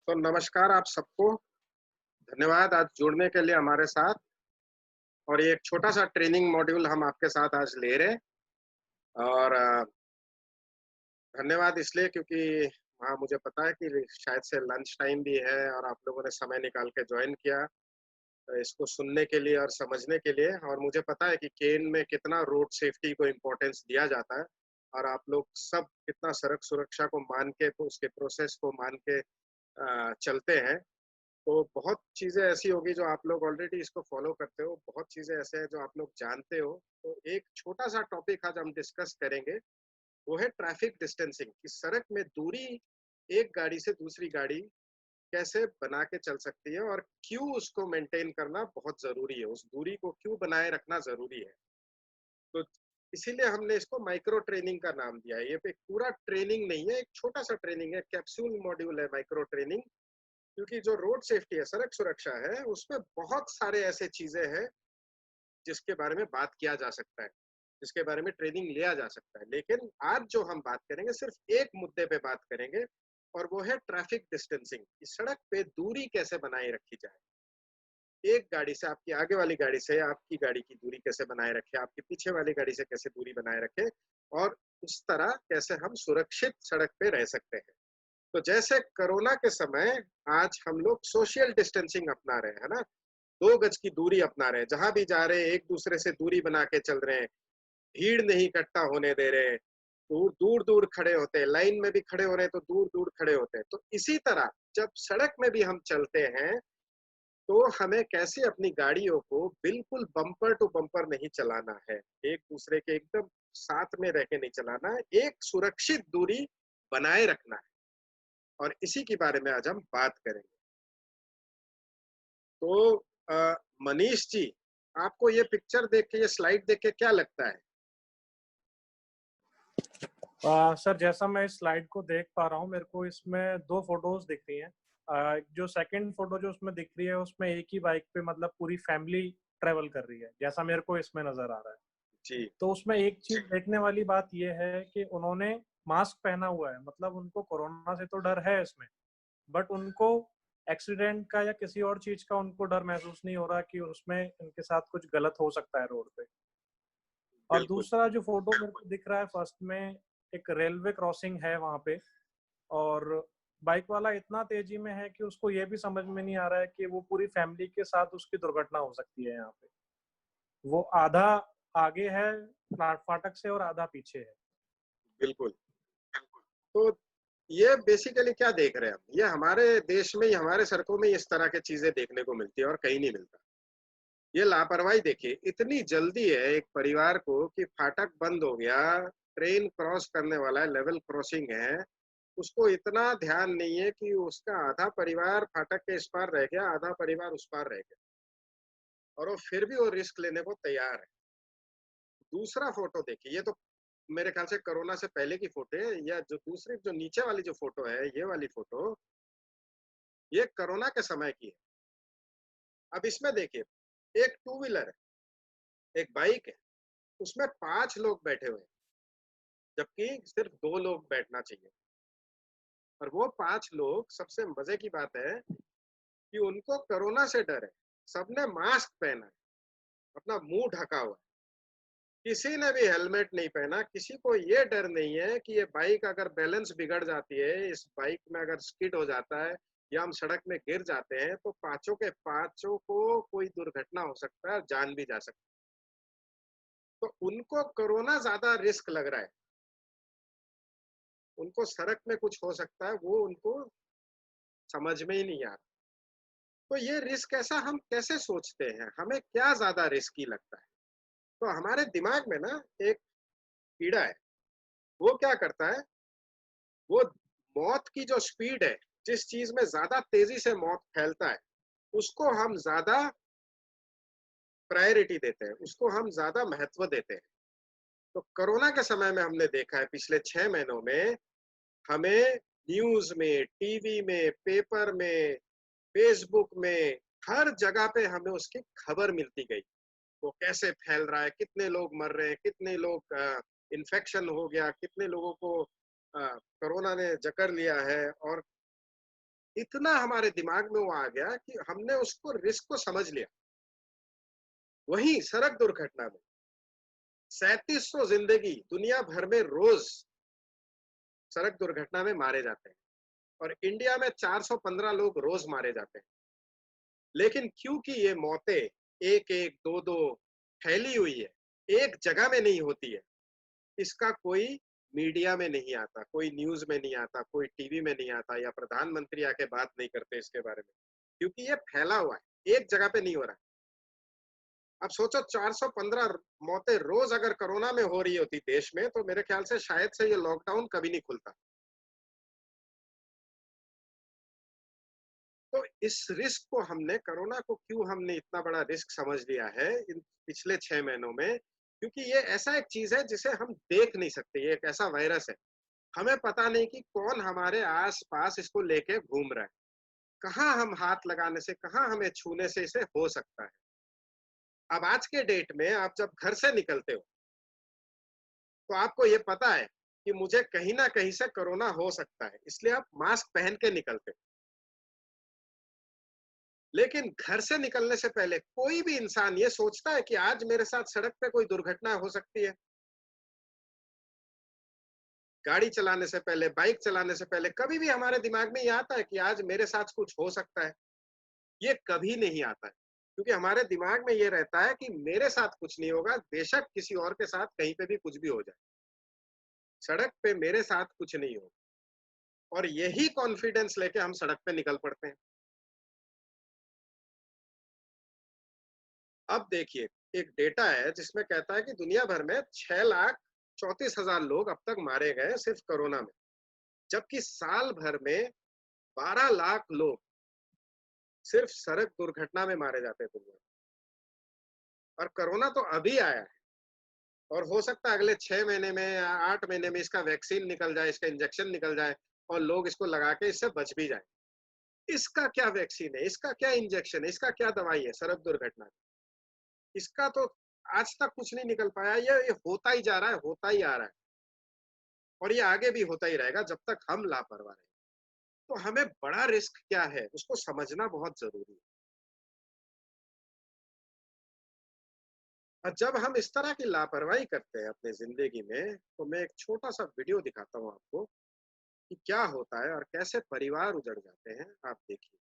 तो नमस्कार आप सबको, धन्यवाद आज जुड़ने के लिए हमारे साथ। और ये एक छोटा-सा ट्रेनिंग मॉड्यूल हम आपके साथ आज ले रहे हैं। और धन्यवाद इसलिए क्योंकि हाँ, मुझे पता है कि शायद से लंच टाइम भी है और आप लोगों ने समय निकाल के जॉइन किया इसको सुनने के लिए और समझने के लिए। और मुझे पता है कि केन में कितना रोड सेफ्टी को इम्पोर्टेंस दिया जाता है और आप लोग सब कितना सड़क सुरक्षा को मान के, तो उसके प्रोसेस को मान के चलते हैं। तो बहुत चीज़ें ऐसी होगी जो आप लोग ऑलरेडी इसको फ़ॉलो करते हो, बहुत चीज़ें ऐसे हैं जो आप लोग जानते हो। तो एक छोटा-सा टॉपिक आज हम डिस्कस करेंगे, वो है ट्रैफिक डिस्टेंसिंग कि सड़क में दूरी एक गाड़ी से दूसरी गाड़ी कैसे बना के चल सकती है और क्यों उसको मेंटेन करना बहुत ज़रूरी है, उस दूरी को क्यों बनाए रखना ज़रूरी है। तो इसीलिए हमने इसको माइक्रो ट्रेनिंग का नाम दिया है। ये एक पूरा ट्रेनिंग नहीं है, एक छोटा-सा ट्रेनिंग है, कैप्सूल मॉड्यूल है माइक्रो ट्रेनिंग। क्योंकि जो रोड सेफ्टी है, सड़क सुरक्षा है, उसमें बहुत सारे ऐसे चीजें हैं जिसके बारे में बात किया जा सकता है, जिसके बारे में ट्रेनिंग लिया जा सकता है। लेकिन आज जो हम बात करेंगे सिर्फ एक मुद्दे पे बात करेंगे और वो है ट्रैफिक डिस्टेंसिंग कि सड़क पे दूरी कैसे बनाए रखी जाए। एक गाड़ी से, आपकी आगे वाली गाड़ी से आपकी गाड़ी की दूरी कैसे बनाए रखें, आपकी पीछे वाली गाड़ी से कैसे दूरी बनाए रखें और उस तरह कैसे हम सुरक्षित सड़क पे रह सकते हैं। तो जैसे कोरोना के समय आज हम लोग सोशल डिस्टेंसिंग अपना रहे हैं ना, 2 गज की दूरी अपना रहे हैं, जहां भी जा रहे हैं एक दूसरे से दूरी बना के चल रहे हैं, भीड़ नहीं इकट्ठा होने दे रहे, दूर दूर दूर खड़े होते हैं, लाइन में भी खड़े हो रहे हैं तो दूर दूर खड़े होते हैं। तो इसी तरह जब सड़क में भी हम चलते हैं तो हमें कैसे अपनी गाड़ियों को बिल्कुल बम्पर टू बम्पर नहीं चलाना है, एक दूसरे के एकदम साथ में रह के नहीं चलाना है, एक सुरक्षित दूरी बनाए रखना है। और इसी के बारे में आज हम बात करेंगे। तो मनीष जी, आपको ये पिक्चर देख के, ये स्लाइड देख के क्या लगता है? सर, जैसा मैं इस स्लाइड को देख पा रहा हूँ, मेरे को इसमें दो फोटोज दिख रही हैं। जो सेकंड फोटो जो उसमें दिख रही है, उसमें एक ही बाइक पे मतलब पूरी फैमिली ट्रेवल कर रही है, जैसा मेरे को इसमें नजर आ रहा है। जी, तो उसमें एक चीज देखने वाली बात यह है कि उन्होंने मास्क पहना हुआ है, मतलब उनको कोरोना से तो डर है इसमें, बट उनको एक्सीडेंट का या किसी और चीज का उनको डर महसूस नहीं हो रहा कि उसमें इनके साथ कुछ गलत हो सकता है रोड पे। और बिल्कुल। दूसरा जो फोटो मेरे को दिख रहा है फर्स्ट में, एक रेलवे क्रॉसिंग है वहां पे, और बाइक वाला इतना तेजी में है कि उसको ये भी समझ में नहीं आ रहा है कि वो पूरी फैमिली के साथ उसकी दुर्घटना हो सकती है यहाँ पे। वो आधा आगे है फाटक से और आधा पीछे है। बिल्कुल। तो ये बेसिकली क्या देख रहे हैं हम? ये हमारे देश में ही, हमारे सड़कों में इस तरह की चीजें देखने को मिलती है और कहीं नहीं मिलता। ये लापरवाही देखिए, इतनी जल्दी है एक परिवार को कि फाटक बंद हो गया, ट्रेन क्रॉस करने वाला है, लेवल क्रॉसिंग है, उसको इतना ध्यान नहीं है कि उसका आधा परिवार फाटक के इस पार रह गया, आधा परिवार उस पार रह गया, और वो फिर भी वो रिस्क लेने को तैयार है। दूसरा फोटो देखिए, ये तो मेरे ख्याल से कोरोना से पहले की फोटो है, या जो दूसरी जो नीचे वाली जो फोटो है, ये वाली फोटो, ये कोरोना के समय की है। अब इसमें देखिए, एक टू व्हीलर है, एक बाइक है, उसमें 5 लोग बैठे हुए हैं, जबकि सिर्फ 2 लोग बैठना चाहिए। और वो 5 लोग, सबसे मजे की बात है कि उनको कोरोना से डर है, सबने मास्क पहना है, अपना मुंह ढका हुआ है, किसी ने भी हेलमेट नहीं पहना, किसी को ये डर नहीं है कि ये बाइक अगर बैलेंस बिगड़ जाती है, इस बाइक में अगर स्किड हो जाता है या हम सड़क में गिर जाते हैं तो पांचों के पांचों को कोई दुर्घटना हो सकता है, जान भी जा सकती है। तो उनको कोरोना ज्यादा रिस्क लग रहा है, उनको सड़क में कुछ हो सकता है, वो उनको समझ में ही नहीं आ रहा। तो ये रिस्क ऐसा हम कैसे सोचते हैं, हमें क्या ज्यादा रिस्की लगता है? तो हमारे दिमाग में ना एक कीड़ा है, वो क्या करता है, वो मौत की जो स्पीड है, जिस चीज में ज्यादा तेजी से मौत फैलता है, उसको हम ज्यादा प्रायोरिटी देते हैं, उसको हम ज्यादा महत्व देते हैं। तो कोरोना के समय में हमने देखा है, पिछले 6 महीनों में हमें न्यूज में, टीवी में, पेपर में, फेसबुक में, हर जगह पे हमें उसकी खबर मिलती गई। वो कैसे फैल रहा है, कितने लोग मर रहे हैं, कितने लोग इन्फेक्शन हो गया, कितने लोगों को कोरोना ने जकड़ लिया है, और इतना हमारे दिमाग में वो आ गया कि हमने उसको रिस्क को समझ लिया। वहीं सड़क दुर्घटना में 3700 जिंदगी दुनिया भर में रोज सड़क दुर्घटना में मारे जाते हैं और इंडिया में 415 लोग रोज मारे जाते हैं। लेकिन क्योंकि ये मौतें एक एक दो दो फैली हुई है, एक जगह में नहीं होती है, इसका कोई मीडिया में नहीं आता, कोई न्यूज में नहीं आता, कोई टीवी में नहीं आता, या प्रधानमंत्री आके बात नहीं करते इसके बारे में, क्योंकि ये फैला हुआ है, एक जगह पे नहीं हो रहा है। अब सोचो 415 मौतें रोज अगर कोरोना में हो रही होती देश में, तो मेरे ख्याल से शायद से ये लॉकडाउन कभी नहीं खुलता। तो इस रिस्क को हमने, कोरोना को क्यों हमने इतना बड़ा रिस्क समझ लिया है इन पिछले 6 महीनों में, क्योंकि ये ऐसा एक चीज है जिसे हम देख नहीं सकते। ये एक ऐसा वायरस है, हमें पता नहीं कि कौन हमारे आस पास इसको लेके घूम रहा है, कहाँ हम हाथ लगाने से, कहाँ हमें छूने से इसे हो सकता है। अब आज के डेट में आप जब घर से निकलते हो तो आपको ये पता है कि मुझे कहीं ना कहीं से कोरोना हो सकता है, इसलिए आप मास्क पहन के निकलते हो। लेकिन घर से निकलने से पहले कोई भी इंसान ये सोचता है कि आज मेरे साथ सड़क पे कोई दुर्घटना हो सकती है? गाड़ी चलाने से पहले, बाइक चलाने से पहले कभी भी हमारे दिमाग में ये आता है कि आज मेरे साथ कुछ हो सकता है? ये कभी नहीं आता है, क्योंकि हमारे दिमाग में ये रहता है कि मेरे साथ कुछ नहीं होगा, बेशक किसी और के साथ कहीं पे भी कुछ भी हो जाए, सड़क पे मेरे साथ कुछ नहीं होगा। और यही कॉन्फिडेंस लेके हम सड़क पे निकल पड़ते हैं। अब देखिए, एक डेटा है जिसमें कहता है कि दुनिया भर में 6,34,000 लोग अब तक मारे गए सिर्फ कोरोना में, जबकि साल भर में 12 लाख लोग सिर्फ सड़क दुर्घटना में मारे जाते हैं दुनिया में। और कोरोना तो अभी आया है, और हो सकता है अगले 6 महीने में या 8 महीने में इसका वैक्सीन निकल जाए, इसका इंजेक्शन निकल जाए और लोग इसको लगा के इससे बच भी जाए। इसका क्या वैक्सीन है, इसका क्या इंजेक्शन है, इसका क्या दवाई है सड़क दुर्घटना की? इसका तो आज तक कुछ नहीं निकल पाया। ये होता ही जा रहा है, होता ही आ रहा है, और ये आगे भी होता ही रहेगा जब तक हम लापरवाह रहें। तो हमें बड़ा रिस्क क्या है उसको समझना बहुत जरूरी है। और जब हम इस तरह की लापरवाही करते हैं अपने जिंदगी में, तो मैं एक छोटा सा वीडियो दिखाता हूँ आपको कि क्या होता है और कैसे परिवार उजड़ जाते हैं। आप देखिए।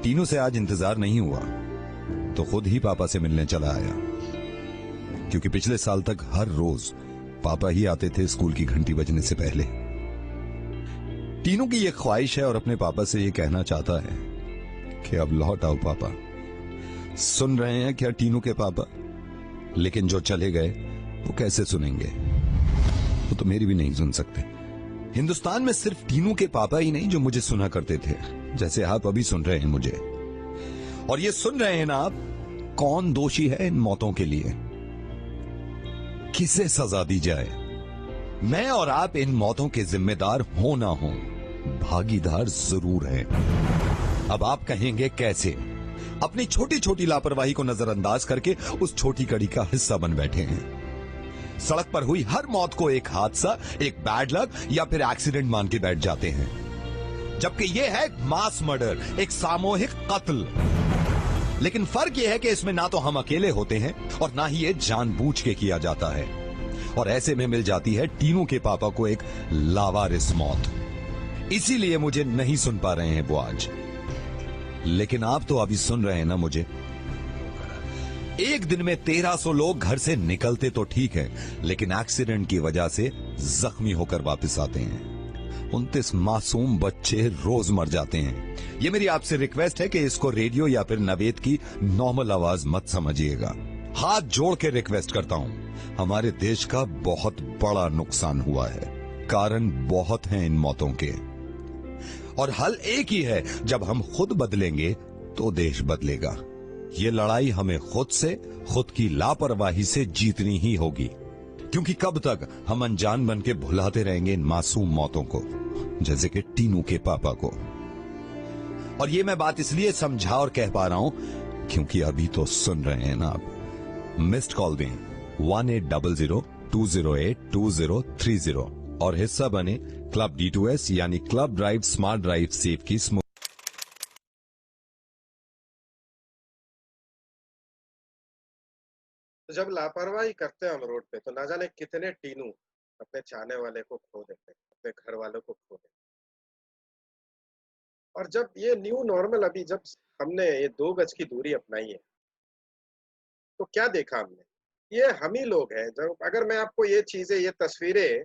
तीनों से आज इंतजार नहीं हुआ तो खुद ही पापा से मिलने चला आया, क्योंकि पिछले साल तक हर रोज पापा ही आते थे स्कूल की घंटी बजने से पहले। टीनू की ये ख्वाहिश है और अपने पापा से ये कहना चाहता है कि अब लौट आओ पापा। सुन रहे हैं क्या टीनू के पापा? लेकिन जो चले गए वो कैसे सुनेंगे? वो तो मेरी भी नहीं सुन सकते। हिंदुस्तान में सिर्फ टीनू के पापा ही नहीं जो मुझे सुना करते थे, जैसे आप अभी सुन रहे हैं मुझे। और ये सुन रहे हैं ना आप, कौन दोषी है इन मौतों के लिए? किसे सजा दी जाए? मैं और आप इन मौतों के जिम्मेदार हो ना हो, भागीदार जरूर हैं। अब आप कहेंगे कैसे? अपनी छोटी छोटी लापरवाही को नजरअंदाज करके उस छोटी कड़ी का हिस्सा बन बैठे हैं। सड़क पर हुई हर मौत को एक हादसा, एक बैड लक या फिर एक्सीडेंट मान के बैठ जाते हैं, जबकि यह है मास मर्डर, एक सामूहिक कत्ल। लेकिन फर्क यह है कि इसमें ना तो हम अकेले होते हैं और ना ही ये जानबूझ के किया जाता है। और ऐसे में मिल जाती है टीनू के पापा को एक लावारिस मौत। इसीलिए मुझे नहीं सुन पा रहे हैं वो आज। लेकिन आप तो अभी सुन रहे हैं ना मुझे। एक दिन में 1300 लोग घर से निकलते तो ठीक है, लेकिन एक्सीडेंट की वजह से जख्मी होकर वापस आते हैं। 29 मासूम बच्चे रोज मर जाते हैं। ये मेरी आपसे रिक्वेस्ट है कि इसको रेडियो या फिर नवेद की नॉर्मल आवाज मत समझिएगा। हाथ जोड़ के रिक्वेस्ट करता हूं, हमारे देश का बहुत बड़ा नुकसान हुआ है। कारण बहुत हैं इन मौतों के, और हल एक ही है, जब हम खुद बदलेंगे तो देश बदलेगा। ये लड़ाई हमें खुद से, खुद की लापरवाही से जीतनी ही होगी, क्योंकि कब तक हम अनजान बन के भुलाते रहेंगे इन मासूम मौतों को, जैसे कि टीनू के पापा को। और ये मैं बात इसलिए समझा और कह पा रहा हूं क्योंकि अभी तो सुन रहे हैं ना आप। मिस्ड कॉल दें 1800-208-2030 और हिस्सा बने क्लब D2S यानी club drive smart drive safe की स्मूथ। तो जब लापरवाही करते हैं हम रोड पे, तो ना जाने कितने टीनू अपने चाहने वाले को खो देते हैं, अपने घर वालों को खो देते हैं। और जब ये न्यू नॉर्मल, अभी जब हमने ये 2 गज की दूरी अपनाई है, तो क्या देखा हमने? ये हम ही लोग हैं। जब अगर मैं आपको ये चीजें, ये तस्वीरें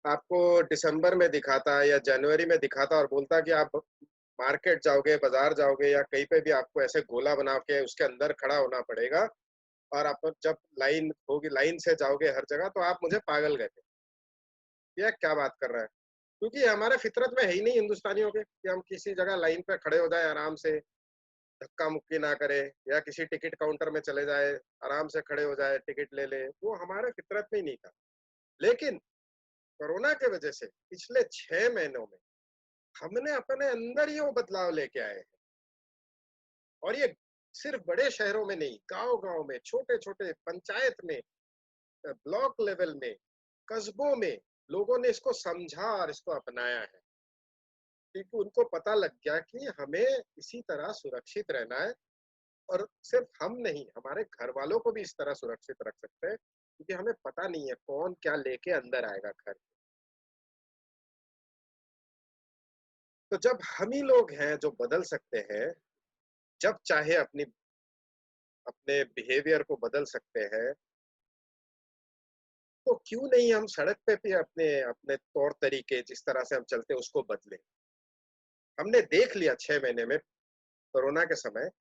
आपको दिसंबर में दिखाता या जनवरी में दिखाता और बोलता कि आप मार्केट जाओगे, बाजार जाओगे या कहीं पे भी आपको ऐसे गोला बना के उसके अंदर खड़ा होना पड़ेगा और आप जब लाइन होगी, लाइन से जाओगे हर जगह, तो आप मुझे पागल कहते। ये क्या बात कर रहा है? क्योंकि ये हमारे फितरत में है ही नहीं हिंदुस्तानियों के कि हम किसी जगह लाइन पे खड़े हो जाए, आराम से धक्का मुक्की ना करे, या किसी टिकट काउंटर में चले जाए, आराम से खड़े हो जाए, टिकट ले ले। वो हमारे फितरत में ही नहीं था। लेकिन कोरोना के वजह से पिछले 6 महीनों में हमने अपने अंदर ही वो बदलाव लेके आए हैं। और ये सिर्फ बड़े शहरों में नहीं, गांव-गांव में, छोटे-छोटे पंचायत में, ब्लॉक लेवल में, कस्बों में लोगों ने इसको समझा और इसको अपनाया है। क्योंकि उनको पता लग गया कि हमें इसी तरह सुरक्षित रहना है, और सिर्फ हम नहीं, हमारे घर वालों को भी इस तरह सुरक्षित रख सकते हैं, क्योंकि हमें पता नहीं है कौन क्या लेके अंदर आएगा घर। तो जब हम ही लोग हैं जो बदल सकते हैं, जब चाहे अपने बिहेवियर को बदल सकते हैं, तो क्यों नहीं हम सड़क पे भी अपने अपने तौर तरीके, जिस तरह से हम चलते हैं, उसको बदलें। हमने देख लिया 6 महीने में कोरोना के समय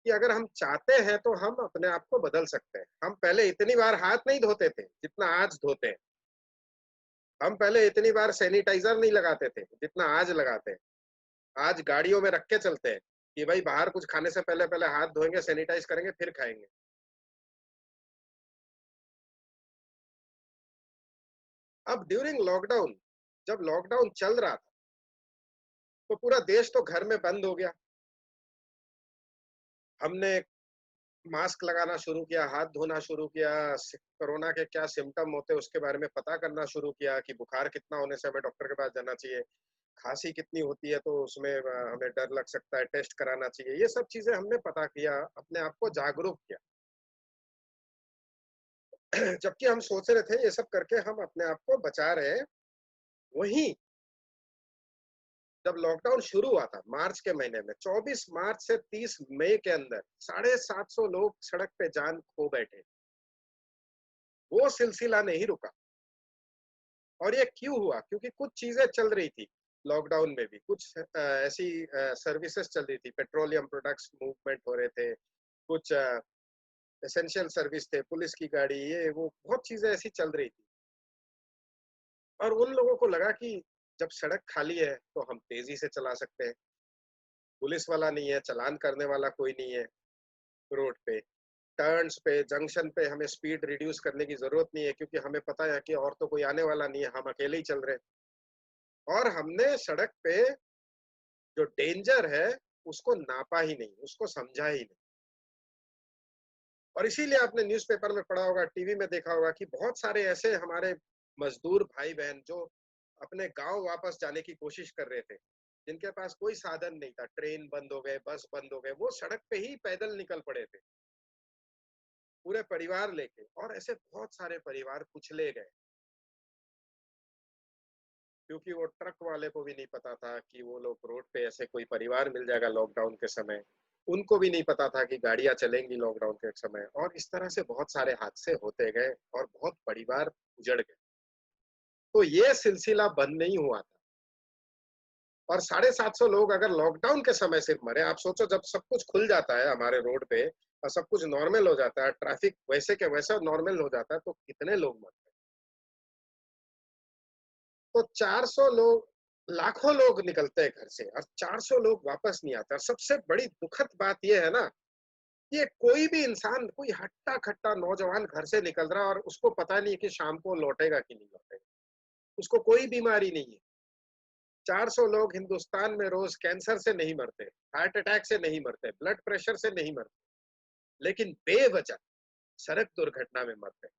कि अगर हम चाहते हैं तो हम अपने आप को बदल सकते हैं। हम पहले इतनी बार हाथ नहीं धोते थे जितना आज धोते हैं। हम पहले इतनी बार सैनिटाइजर नहीं लगाते थे जितना आज लगाते हैं। आज गाड़ियों में रख के चलते हैं कि भाई बाहर कुछ खाने से पहले पहले हाथ धोएंगे, सैनिटाइज करेंगे, फिर खाएंगे। अब ड्यूरिंग लॉकडाउन, जब लॉकडाउन चल रहा था, तो पूरा देश तो घर में बंद हो गया। हमने मास्क लगाना शुरू किया, हाथ धोना शुरू किया, कोरोना के क्या सिम्टम होते हैं उसके बारे में पता करना शुरू किया कि बुखार कितना होने से हमें डॉक्टर के पास जाना चाहिए, खांसी कितनी होती है तो उसमें हमें डर लग सकता है, टेस्ट कराना चाहिए। ये सब चीजें हमने पता किया, अपने आप को जागरूक किया। जबकि हम सोच रहे थे ये सब करके हम अपने आप को बचा रहे हैं, वहीं जब लॉकडाउन शुरू हुआ था मार्च के महीने में, 24 मार्च से 30 मई के अंदर 750 लोग सड़क पे जान खो बैठे। वो सिलसिला नहीं रुका। और ये क्यों हुआ? क्योंकि कुछ चीजें चल रही थी। लॉकडाउन में भी कुछ ऐसी सर्विसेज चल रही थी, पेट्रोलियम प्रोडक्ट्स मूवमेंट हो रहे थे, कुछ एसेंशियल सर्विस थे, पुलिस की गाड़ी, ये वो बहुत चीजें ऐसी चल रही थी। और उन लोगों को लगा कि जब सड़क खाली है तो हम तेजी से चला सकते हैं, पुलिस वाला नहीं है, चालान करने वाला कोई नहीं है रोड पे, टर्न्स पे, जंक्शन पे हमें स्पीड रिड्यूस करने की जरूरत नहीं है, क्योंकि हमें पता है कि और तो कोई आने वाला नहीं है, हम अकेले ही चल रहे हैं। और हमने सड़क पे जो डेंजर है उसको नापा ही नहीं, उसको समझा ही नहीं। और इसीलिए आपने न्यूज़पेपर में पढ़ा होगा, टीवी में देखा होगा कि बहुत सारे ऐसे हमारे मजदूर भाई बहन जो अपने गांव वापस जाने की कोशिश कर रहे थे, जिनके पास कोई साधन नहीं था, ट्रेन बंद हो गए, बस बंद हो गए, वो सड़क पे ही पैदल निकल पड़े थे, पूरे परिवार लेके। और ऐसे बहुत सारे परिवार कुचले गए, क्योंकि वो ट्रक वाले को भी नहीं पता था कि वो लोग रोड पे ऐसे कोई परिवार मिल जाएगा लॉकडाउन के समय, उनको भी नहीं पता था कि गाड़ियां चलेंगी लॉकडाउन के समय। और इस तरह से बहुत सारे हादसे होते गए और बहुत परिवार उजड़ गए। तो ये सिलसिला बंद नहीं हुआ था। और 750 लोग अगर लॉकडाउन के समय सिर्फ मरे, आप सोचो जब सब कुछ खुल जाता है हमारे रोड पे और सब कुछ नॉर्मल हो जाता है, ट्रैफिक वैसे के वैसा नॉर्मल हो जाता है, तो कितने लोग मरते हैं। तो 400 लोग, लाखों लोग निकलते हैं घर से और 400 लोग वापस नहीं आते। और सबसे बड़ी दुखद बात यह है ना, ये कोई भी इंसान, कोई हट्टा खट्टा नौजवान घर से निकल रहा है और उसको पता नहीं है कि शाम को लौटेगा कि नहीं लौटेगा, उसको कोई बीमारी नहीं है। 400 लोग हिंदुस्तान में रोज कैंसर से नहीं मरते, हार्ट अटैक से नहीं मरते, ब्लड प्रेशर से नहीं मरते, लेकिन बेवजह सड़क दुर्घटना में मरते हैं।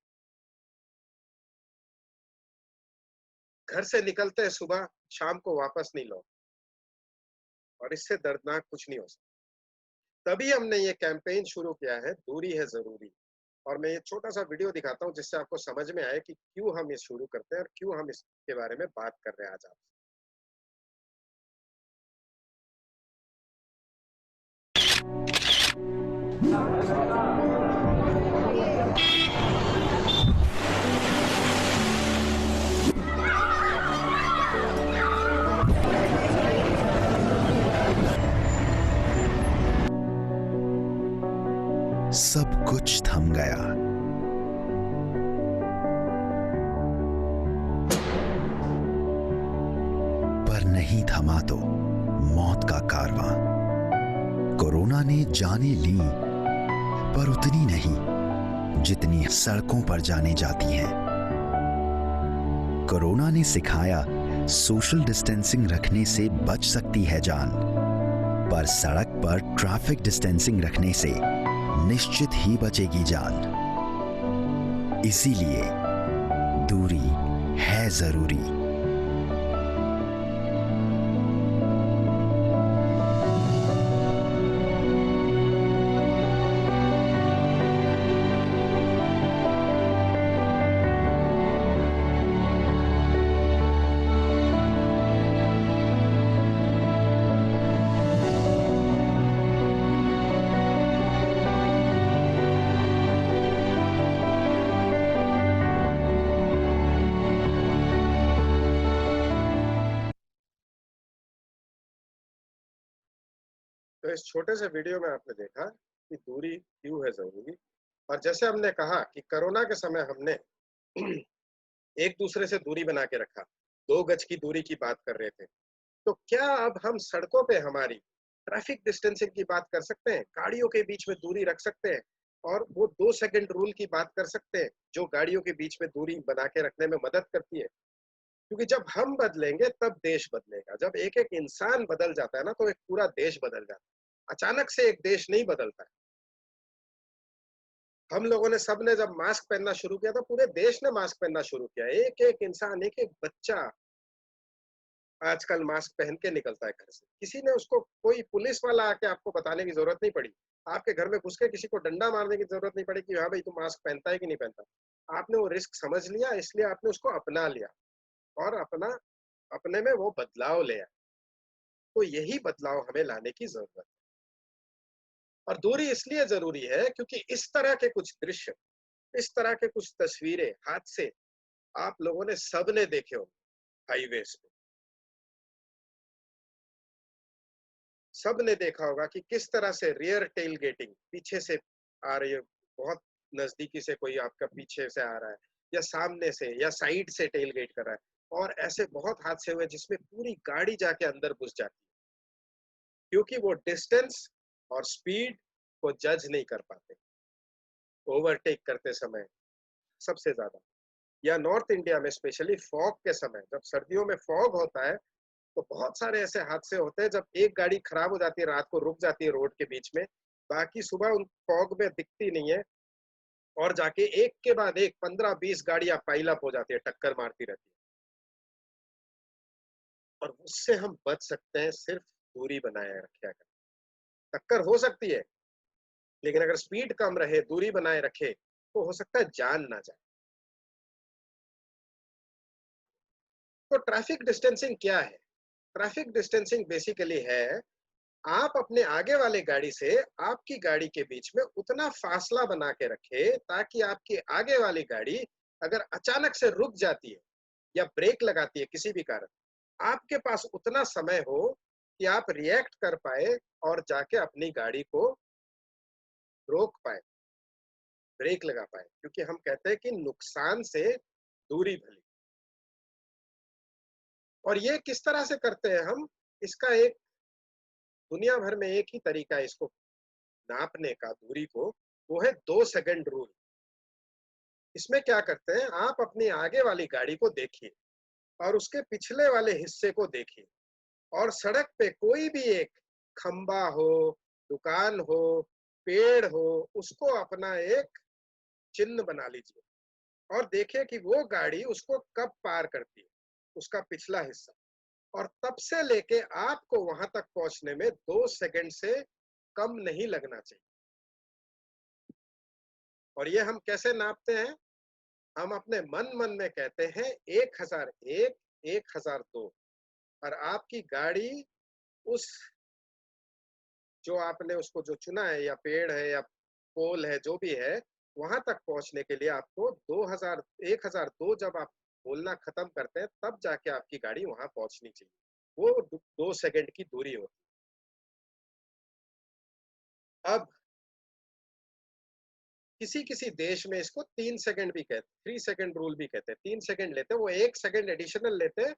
घर से निकलते हैं सुबह, शाम को वापस नहीं लौटते। और इससे दर्दनाक कुछ नहीं हो सकता। तभी हमने ये कैंपेन शुरू किया है, दूरी है जरूरी। और मैं ये छोटा सा वीडियो दिखाता हूँ जिससे आपको समझ में आए कि क्यों हम ये शुरू करते हैं और क्यों हम इसके बारे में बात कर रहे हैं आज आपसे। सब कुछ थम गया। पर नहीं थमा तो मौत का कारवां। कोरोना ने जाने ली, पर उतनी नहीं जितनी सड़कों पर जाने जाती हैं। कोरोना ने सिखाया सोशल डिस्टेंसिंग रखने से बच सकती है जान, पर सड़क पर ट्रैफिक डिस्टेंसिंग रखने से निश्चित ही बचेगी जान। इसीलिए दूरी है जरूरी। तो इस छोटे से वीडियो में आपने देखा कि दूरी क्यों है जरूरी। और जैसे हमने कहा कि कोरोना के समय हमने एक दूसरे से दूरी बना के रखा, 2 गज की दूरी की बात कर रहे थे, तो क्या अब हम सड़कों पे हमारी ट्रैफिक डिस्टेंसिंग की बात कर सकते हैं, गाड़ियों के बीच में दूरी रख सकते हैं और वो 2 सेकंड रूल की बात कर सकते हैं जो गाड़ियों के बीच में दूरी बना के रखने में मदद करती है। क्योंकि जब हम बदलेंगे तब देश बदलेगा। जब एक एक इंसान बदल जाता है ना, तो एक पूरा देश बदल जाता है। अचानक से एक देश नहीं बदलता है। हम लोगों ने, सबने जब मास्क पहनना शुरू किया, तो पूरे देश ने मास्क पहनना शुरू किया। एक एक इंसान, एक एक बच्चा आजकल मास्क पहन के निकलता है घर से। किसी ने उसको, कोई पुलिस वाला आके आपको बताने की जरूरत नहीं पड़ी, आपके घर में घुस के किसी को डंडा मारने की जरूरत नहीं पड़ी कि हाँ भाई तू मास्क पहनता है कि नहीं पहनता। आपने वो रिस्क समझ लिया, इसलिए आपने उसको अपना लिया और अपने में वो बदलाव ले आए। तो यही बदलाव हमें लाने की जरूरत है। और दूरी इसलिए जरूरी है क्योंकि इस तरह के कुछ दृश्य, इस तरह के कुछ तस्वीरें, हादसे आप लोगों ने सबने देखे हो हाईवेज पे। सब ने देखा होगा कि किस तरह से रियर टेल गेटिंग, पीछे से आ रही है, बहुत नजदीकी से कोई आपका पीछे से आ रहा है, या सामने से या साइड से टेल गेट कर रहा है, और ऐसे बहुत हादसे हुए जिसमें पूरी गाड़ी जाके अंदर घुस जाती है, क्योंकि वो डिस्टेंस और स्पीड को जज नहीं कर पाते ओवरटेक करते समय सबसे ज्यादा। या नॉर्थ इंडिया में स्पेशली फॉग के समय, जब सर्दियों में फॉग होता है, तो बहुत सारे ऐसे हादसे होते हैं जब एक गाड़ी खराब हो जाती है, रात को रुक जाती है रोड के बीच में, बाकी सुबह उन फॉग में दिखती नहीं है, और जाके एक के बाद एक 15-20 गाड़ियां पाइल अप हो जाती है, टक्कर मारती रहती है। और उससे हम बच सकते हैं सिर्फ दूरी बनाए रखे अगर। टक्कर हो सकती है, लेकिन अगर स्पीड कम रहे, दूरी बनाए रखे, तो हो सकता है जान ना जाए। तो ट्रैफिक डिस्टेंसिंग क्या है? ट्रैफिक डिस्टेंसिंग बेसिकली है, आप अपने आगे वाले गाड़ी से आपकी गाड़ी के बीच में उतना फासला बना के रखे ताकि आपकी आगे वाली गाड़ी अगर अचानक से रुक जाती है या ब्रेक लगाती है किसी भी कारण, आपके पास उतना समय हो कि आप रिएक्ट कर पाए और जाके अपनी गाड़ी को रोक पाए, ब्रेक लगा पाए। क्योंकि हम कहते हैं कि नुकसान से दूरी भली। और ये किस तरह से करते हैं हम? इसका एक दुनिया भर में एक ही तरीका है इसको नापने का दूरी को, वो है 2 सेकंड रूल। इसमें क्या करते हैं, आप अपनी आगे वाली गाड़ी को देखिए और उसके पिछले वाले हिस्से को देखिए, और सड़क पे कोई भी एक खंबा हो, दुकान हो, पेड़ हो, उसको अपना एक चिन्ह बना लीजिए और देखिए कि वो गाड़ी उसको कब पार करती है, उसका पिछला हिस्सा। और तब से लेके आपको वहां तक पहुंचने में 2 सेकंड से कम नहीं लगना चाहिए। और ये हम कैसे नापते हैं? हम अपने मन मन में कहते हैं 1001, 1002, और आपकी गाड़ी उस जो आपने उसको जो चुना है, या पेड़ है या पोल है, जो भी है, वहां तक पहुंचने के लिए आपको 1002 जब आप बोलना खत्म करते हैं, तब जाके आपकी गाड़ी वहां पहुंचनी चाहिए। वो 2 सेकंड की दूरी होती है। अब किसी किसी देश में इसको 3 सेकंड भी कहते, 3 सेकंड रूल भी कहते हैं। 3 सेकंड लेते हैं, वो 1 सेकंड एडिशनल लेते हैं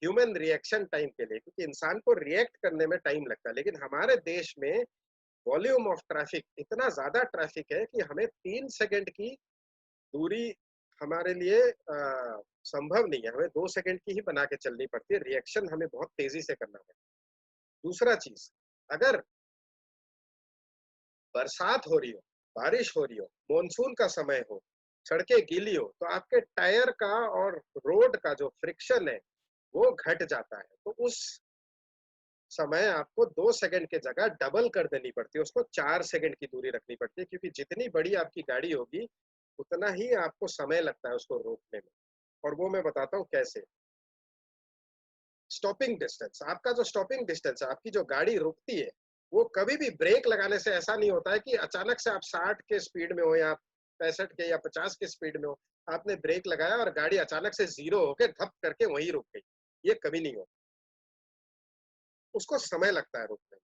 ह्यूमन रिएक्शन टाइम के लिए, क्योंकि इंसान को रिएक्ट करने में टाइम लगता है। लेकिन हमारे देश में वॉल्यूम ऑफ ट्रैफिक, इतना ज्यादा ट्रैफिक है कि हमें 3 सेकंड की दूरी हमारे लिए संभव नहीं है। हमें 2 सेकंड की ही बना के चलनी पड़ती है, रिएक्शन हमें बहुत तेजी से करना पड़ता है। दूसरा चीज, अगर बरसात हो रही हो, बारिश हो रही हो, मॉनसून का समय हो, सड़कें गीली हो, तो आपके टायर का और रोड का जो फ्रिक्शन है वो घट जाता है। तो उस समय आपको 2 सेकंड के जगह डबल कर देनी पड़ती है, उसको 4 सेकंड की दूरी रखनी पड़ती है, क्योंकि जितनी बड़ी आपकी गाड़ी होगी उतना ही आपको समय लगता है उसको रोकने में। और वो मैं बताता हूँ कैसे। स्टॉपिंग डिस्टेंस, आपका जो स्टॉपिंग डिस्टेंस है, आपकी जो गाड़ी रुकती है, वो कभी भी ब्रेक लगाने से ऐसा नहीं होता है कि अचानक से आप 60 के स्पीड में हो या 65 के या 50 के स्पीड में हो, आपने ब्रेक लगाया और गाड़ी अचानक से जीरो होके धप करके वहीं रुक गई। ये कभी नहीं होता, उसको समय लगता है रुकने में।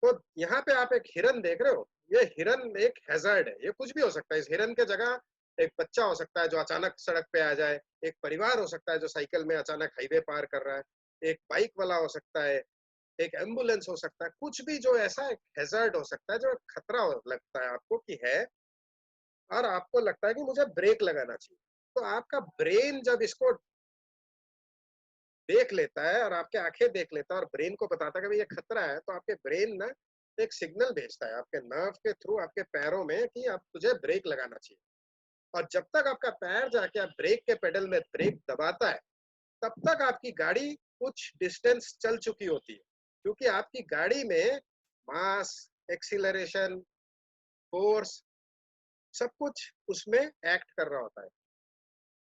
तो यहाँ पे आप एक हिरन देख रहे हो, ये हिरन एक हैजर्ड है, ये कुछ भी हो सकता है। इस हिरन के जगह एक बच्चा हो सकता है जो अचानक सड़क पे आ जाए, एक परिवार हो सकता है जो साइकिल में अचानक हाईवे पार कर रहा है, एक बाइक वाला हो सकता है, एक एम्बुलेंस हो सकता है, कुछ भी जो ऐसा एक हैजर्ड हो सकता है जो खतरा लगता है आपको कि है, और आपको लगता है कि मुझे ब्रेक लगाना चाहिए। तो आपका ब्रेन जब इसको देख लेता है और आपके आंखें देख लेता है और ब्रेन को बताता है कि भाई ये खतरा है, तो आपके ब्रेन ना एक सिग्नल भेजता है आपके नर्व के थ्रू आपके पैरों में कि अब तुझे ब्रेक लगाना चाहिए। और जब तक आपका पैर जाके आप ब्रेक के पेडल में ब्रेक दबाता है, तब तक आपकी गाड़ी कुछ डिस्टेंस चल चुकी होती है, क्योंकि आपकी गाड़ी में मास, एक्सीलरेशन, फोर्स, सब कुछ उसमें एक्ट कर रहा होता है,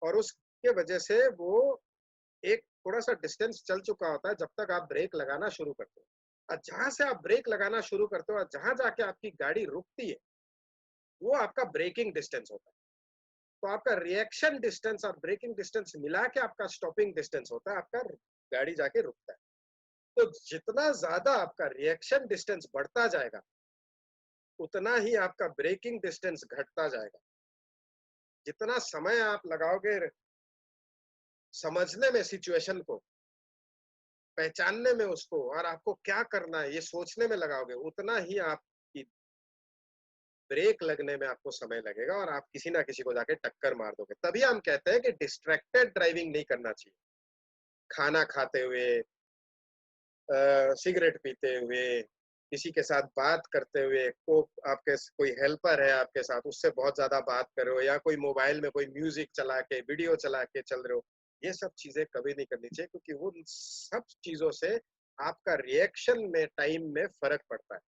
और उसके वजह से वो एक थोड़ा सा डिस्टेंस चल चुका होता है जब तक आप ब्रेक लगाना शुरू करते हो। और जहां से आप ब्रेक लगाना शुरू करते हो और जहां जाके आपकी गाड़ी रुकती है, वो आपका ब्रेकिंग डिस्टेंस होता है। तो आपका रिएक्शन डिस्टेंस और ब्रेकिंग डिस्टेंस मिला के आपका स्टॉपिंग डिस्टेंस होता है, आपका गाड़ी जाके रुकता है। तो जितना ज्यादा आपका रिएक्शन डिस्टेंस बढ़ता जाएगा, उतना ही आपका ब्रेकिंग डिस्टेंस घटता जाएगा। जितना समय आप लगाओगे समझने में सिचुएशन को, पहचानने में उसको, और आपको क्या करना है ये सोचने में लगाओगे, उतना ही आपकी ब्रेक लगने में आपको समय लगेगा और आप किसी ना किसी को जाके टक्कर मार दोगे। तभी हम कहते हैं कि डिस्ट्रैक्टेड ड्राइविंग नहीं करना चाहिए। खाना खाते हुए, सिगरेट पीते हुए, किसी के साथ बात करते हुए, को आपके कोई हेल्पर है आपके साथ, उससे बहुत ज्यादा बात कर रहे हो, या कोई मोबाइल में कोई म्यूजिक चला के, वीडियो चला के चल रहे हो, ये सब चीजें कभी नहीं करनी चाहिए, क्योंकि वो सब चीजों से आपका रिएक्शन में, टाइम में फर्क पड़ता है।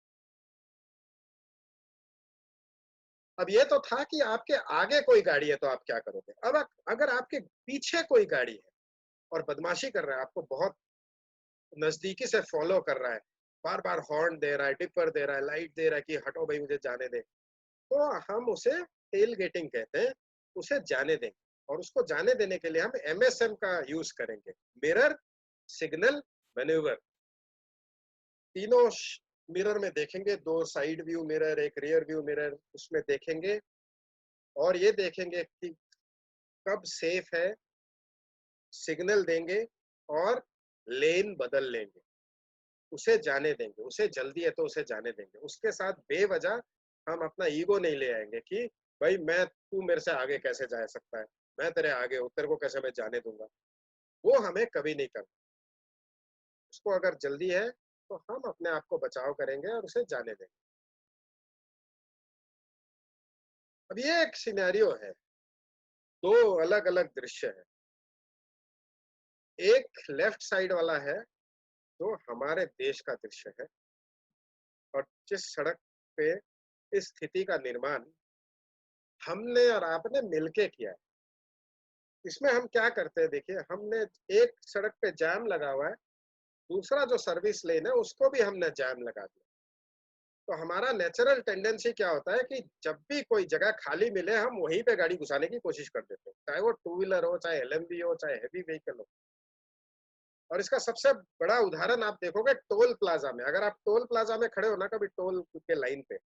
अब ये तो था कि आपके आगे कोई गाड़ी है तो आप क्या करोगे। अब अगर आपके पीछे कोई गाड़ी है और बदमाशी कर रहा है, आपको बहुत नजदीकी से फॉलो कर रहा है, बार बार हॉर्न दे रहा है, डिपर दे रहा है, लाइट दे रहा है कि हटो भाई मुझे जाने दे, तो हम उसे टेल गेटिंग कहते हैं, उसे जाने देंगे। और उसको जाने देने के लिए हम एमएसएम का यूज करेंगे, मिरर सिग्नल मैन्यूवर। तीनों मिरर में देखेंगे, 2 साइड व्यू मिरर, एक रियर व्यू मिरर, उसमें देखेंगे और ये देखेंगे कि कब सेफ है, सिग्नल देंगे और लेन बदल लेंगे, उसे जाने देंगे। उसे जल्दी है तो उसे जाने देंगे। उसके साथ बेवजह हम अपना ईगो नहीं ले आएंगे कि भाई तू मेरे से आगे कैसे जा सकता है, मैं तेरे आगे हूँ, तेरे को कैसे मैं जाने दूंगा। वो हमें कभी नहीं करना। उसको अगर जल्दी है तो हम अपने आप को बचाव करेंगे और उसे जाने देंगे। अब ये एक सिनेरियो है, 2 अलग अलग दृश्य है। एक लेफ्ट साइड वाला है जो हमारे देश का दृश्य है, और जिस सड़क पे इस स्थिति का निर्माण हमने और आपने मिलके किया है। इसमें हम क्या करते हैं, देखिए, हमने एक सड़क पे जाम लगा हुआ है, दूसरा जो सर्विस लेन है उसको भी हमने जाम लगा दिया। तो हमारा नेचुरल टेंडेंसी क्या होता है कि जब भी कोई जगह खाली मिले हम वहीं पे गाड़ी घुसाने की कोशिश कर देते हैं, चाहे वो टू व्हीलर हो, चाहे एलएमवी हो, चाहे हेवी व्हीकल हो। और इसका सबसे बड़ा उदाहरण आप देखोगे टोल प्लाजा में। अगर आप टोल प्लाजा में खड़े हो ना कभी टोल के लाइन पे,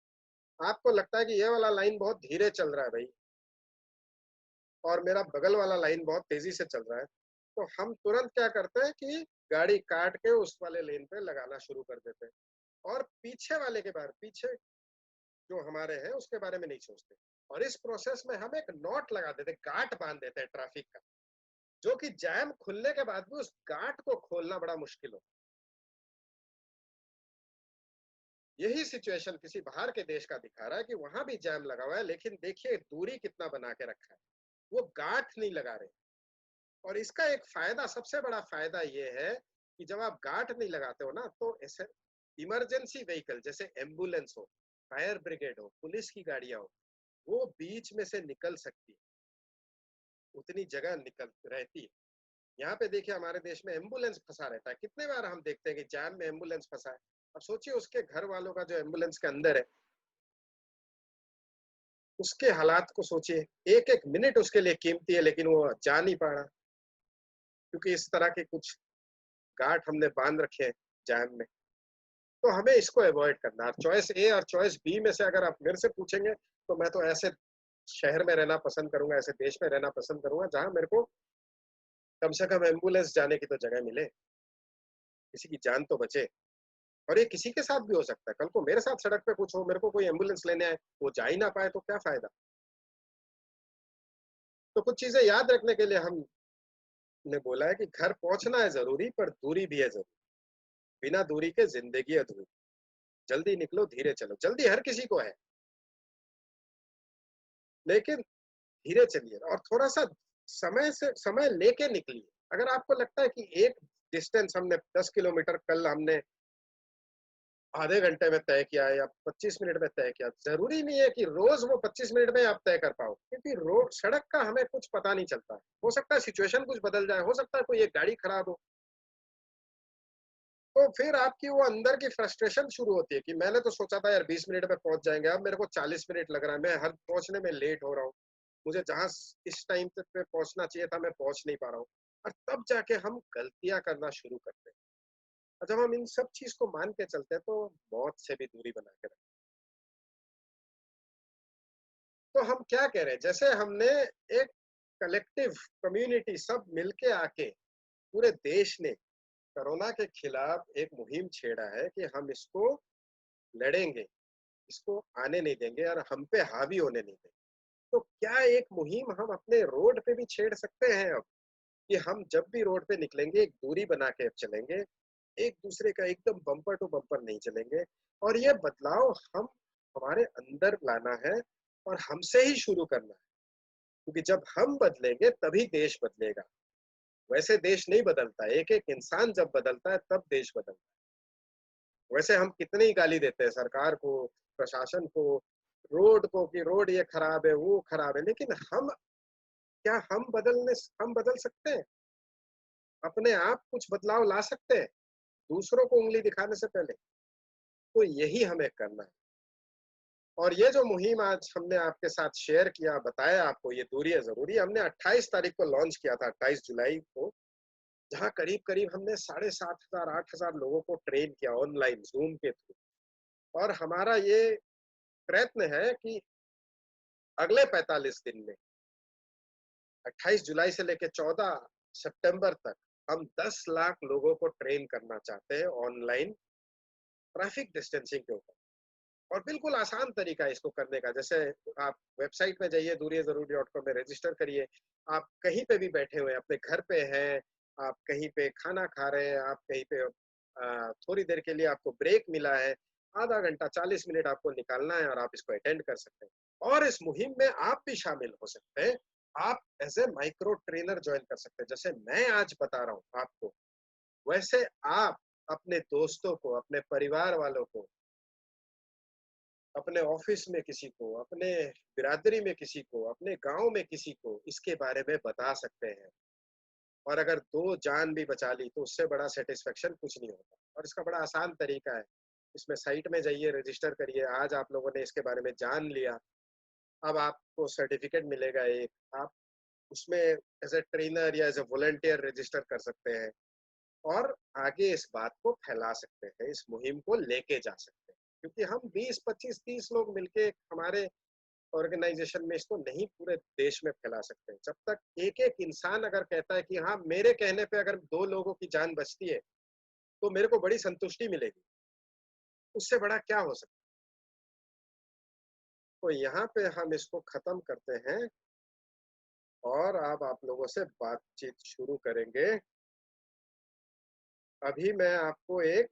आपको लगता है कि ये वाला लाइन बहुत धीरे चल रहा है भाई, और मेरा बगल वाला लाइन बहुत तेजी से चल रहा है, तो हम तुरंत क्या करते हैं कि गाड़ी काट के उस वाले लेन पे लगाना शुरू कर देते हैं, और पीछे वाले के बारे, पीछे जो हमारे हैं उसके बारे में नहीं सोचते। और इस प्रोसेस में हम एक नॉट लगा देते, गांठ बांध देते हैं ट्रैफिक का, जो कि जैम खुलने के बाद भी उस गांठ को खोलना बड़ा मुश्किल हो। यही सिचुएशन किसी बाहर के देश का दिखा रहा है कि वहां भी जैम लगा हुआ है, लेकिन देखिए दूरी कितना बना के रखा है, वो गांठ नहीं लगा रहे। और इसका एक फायदा, सबसे बड़ा फायदा ये है कि जब आप गांठ नहीं लगाते हो ना, तो ऐसे इमरजेंसी व्हीकल जैसे एम्बुलेंस हो, फायर ब्रिगेड हो, पुलिस की गाड़ियां हो, वो बीच में से निकल सकती है, उतनी जगह निकल रहती है। यहाँ पे देखिए हमारे देश में एम्बुलेंस फंसा रहता है, कितने बार हम देखते हैं कि जाम में एम्बुलेंस फंसा है। अब सोचिए उसके घर वालों का जो एम्बुलेंस के अंदर है, उसके हालात को सोचिए। एक एक मिनट उसके लिए कीमती है, लेकिन वो जा नहीं पा रहा क्योंकि इस तरह के कुछ गांठ हमने बांध रखे हैं जाम में। तो हमें इसको अवॉइड करना है। चॉइस ए और चॉइस बी में से अगर आप मेरे से पूछेंगे तो मैं तो ऐसे शहर में रहना पसंद करूंगा, ऐसे देश में रहना पसंद करूंगा जहां मेरे को कम से कम एम्बुलेंस जाने की तो जगह मिले, किसी की जान तो बचे। और ये किसी के साथ भी हो सकता है, कल को मेरे साथ सड़क पे कुछ हो, मेरे को कोई एम्बुलेंस लेने आए, वो जा ही ना पाए तो क्या फायदा। तो कुछ चीजें याद रखने के लिए हमने बोला है कि घर पहुंचना है जरूरी, पर दूरी भी है जरूरी। बिना दूरी के जिंदगी अधूरी। जल्दी निकलो, धीरे चलो। जल्दी हर किसी को है, लेकिन धीरे चलिए और थोड़ा सा समय लेके निकलिए। अगर आपको लगता है कि एक डिस्टेंस हमने 10 किलोमीटर कल हमने आधे घंटे में तय किया है या 25 मिनट में तय किया, जरूरी नहीं है कि रोज वो 25 मिनट में आप तय कर पाओ, क्योंकि रोड सड़क का हमें कुछ पता नहीं चलता है। हो सकता है सिचुएशन कुछ बदल जाए, हो सकता है कोई एक गाड़ी खराब हो, तो फिर आपकी वो अंदर की फ्रस्ट्रेशन शुरू होती है कि मैंने तो सोचा था यार 20 मिनट में पहुंच जाएंगे, अब मेरे को 40 मिनट लग रहा है, मैं हर पहुंचने में लेट हो रहा हूँ, मुझे जहां इस टाइम पे पहुंचना चाहिए था मैं पहुंच नहीं पा रहा हूँ। और तब जाके हम गलतियां करना शुरू करते हैं। और जब हम इन सब चीज को मान के चलते हैं तो मौत से भी दूरी बना के रखते हैं। तो हम क्या कह रहे हैं, जैसे हमने एक कलेक्टिव कम्युनिटी सब मिलके आके पूरे देश ने कोरोना के खिलाफ एक मुहिम छेड़ा है कि हम इसको लड़ेंगे, इसको आने नहीं देंगे और हम पे हावी होने नहीं देंगे। तो क्या एक मुहिम हम अपने रोड पे भी छेड़ सकते हैं अब, कि हम जब भी रोड पे निकलेंगे एक दूरी बना के चलेंगे, एक दूसरे का एकदम बम्पर टू बम्पर नहीं चलेंगे। और ये बदलाव हम हमारे अंदर लाना है और हमसे ही शुरू करना है, क्योंकि जब हम बदलेंगे तभी देश बदलेगा। वैसे देश नहीं बदलता, एक एक इंसान जब बदलता है तब देश बदलता है। वैसे हम कितनी ही गाली देते हैं सरकार को, प्रशासन को, रोड को, कि रोड ये खराब है, वो खराब है, लेकिन हम क्या हम बदल सकते हैं? अपने आप कुछ बदलाव ला सकते हैं दूसरों को उंगली दिखाने से पहले? तो यही हमें करना है। और ये जो मुहिम आज हमने आपके साथ शेयर किया, बताया आपको ये दूरी है जरूरी, हमने 28 तारीख को लॉन्च किया था, 28 जुलाई को, जहाँ करीब करीब हमने 7,500 8,000 लोगों को ट्रेन किया ऑनलाइन जूम के थ्रू। और हमारा ये प्रयत्न है कि अगले 45 दिन में 28 जुलाई से लेकर 14 सितंबर तक हम 10 लाख लोगों को ट्रेन करना चाहते हैं ऑनलाइन ट्रैफिक डिस्टेंसिंग के ऊपर। और बिल्कुल आसान तरीका है इसको करने का। जैसे आप वेबसाइट में जाइए duriyazaruri.com में रजिस्टर करिए। आप कहीं पे भी बैठे हुए हैं, अपने घर पे हैं, आप कहीं पे खाना खा रहे हैं, आप कहीं पे थोड़ी देर के लिए आपको ब्रेक मिला है, आधा घंटा 40 मिनट आपको निकालना है और आप इसको अटेंड कर सकते हैं। और इस मुहिम में आप भी शामिल हो सकते हैं। आप as a micro trainer join कर सकते हैं। जैसे मैं आज बता रहा हूँ आपको, वैसे आप अपने दोस्तों को, अपने परिवार वालों को, अपने ऑफिस में किसी को, अपने बिरादरी में किसी को, अपने गांव में किसी को इसके बारे में बता सकते हैं। और अगर 2 जान भी बचा ली तो उससे बड़ा सेटिस्फेक्शन कुछ नहीं होता। और इसका बड़ा आसान तरीका है, इसमें साइट में जाइए, रजिस्टर करिए। आज आप लोगों ने इसके बारे में जान लिया, अब आपको सर्टिफिकेट मिलेगा एक, आप उसमें एज ए ट्रेनर या एज ए वॉलंटियर रजिस्टर कर सकते हैं और आगे इस बात को फैला सकते हैं, इस मुहिम को लेके जा सकते हैं। क्योंकि हम 20, 25, 30 लोग मिलके हमारे ऑर्गेनाइजेशन में इसको नहीं पूरे देश में फैला सकते। जब तक एक एक इंसान अगर कहता है कि हाँ, मेरे कहने पे अगर 2 लोगों की जान बचती है तो मेरे को बड़ी संतुष्टि मिलेगी, उससे बड़ा क्या हो सकता है? तो यहाँ पे हम इसको खत्म करते हैं और अब आप लोगों से बातचीत शुरू करेंगे। अभी मैं आपको एक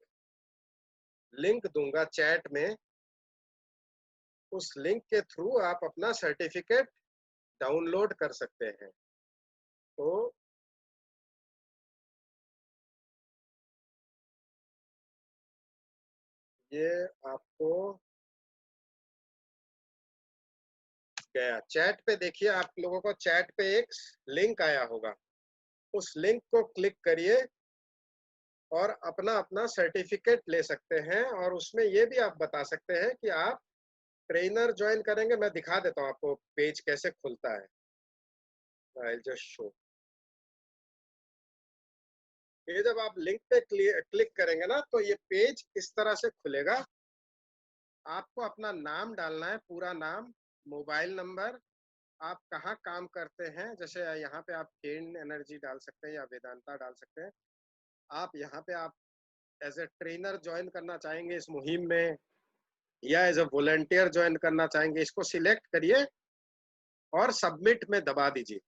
लिंक दूंगा चैट में, उस लिंक के थ्रू आप अपना सर्टिफिकेट डाउनलोड कर सकते हैं। तो ये आपको गया चैट पे, देखिए आप लोगों को चैट पे एक लिंक आया होगा, उस लिंक को क्लिक करिए और अपना अपना सर्टिफिकेट ले सकते हैं। और उसमें ये भी आप बता सकते हैं कि आप ट्रेनर ज्वाइन करेंगे। मैं दिखा देता हूँ आपको पेज कैसे खुलता है। I just show. ये जब आप लिंक पे क्लिक करेंगे ना तो ये पेज इस तरह से खुलेगा। आपको अपना नाम डालना है, पूरा नाम, मोबाइल नंबर, आप कहाँ काम करते हैं, जैसे यहाँ पे आप केन एनर्जी डाल सकते हैं या वेदांता डाल सकते हैं। आप यहाँ पे आप एज ए ट्रेनर ज्वाइन करना चाहेंगे इस मुहिम में या एज ए वॉलंटियर ज्वाइन करना चाहेंगे, इसको सिलेक्ट करिए और सबमिट में दबा दीजिए।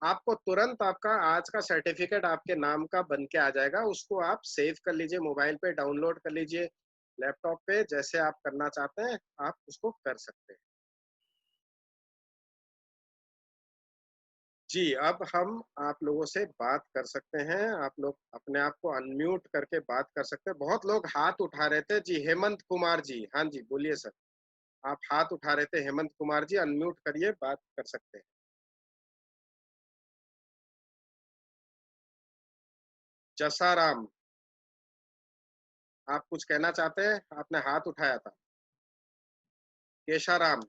आपको तुरंत आपका आज का सर्टिफिकेट आपके नाम का बन के आ जाएगा। उसको आप सेव कर लीजिए, मोबाइल पे डाउनलोड कर लीजिए, लैपटॉप पे, जैसे आप करना चाहते हैं आप उसको कर सकते हैं। जी, अब हम आप लोगों से बात कर सकते हैं। आप लोग अपने आप को अनम्यूट करके बात कर सकते हैं। बहुत लोग हाथ उठा रहे थे। जी, हेमंत कुमार जी, हाँ जी, बोलिए सर। आप हाथ उठा रहे थे, हेमंत कुमार जी, अनम्यूट करिए, बात कर सकते हैं। जसाराम, आप कुछ कहना चाहते हैं? आपने हाथ उठाया था। केशाराम,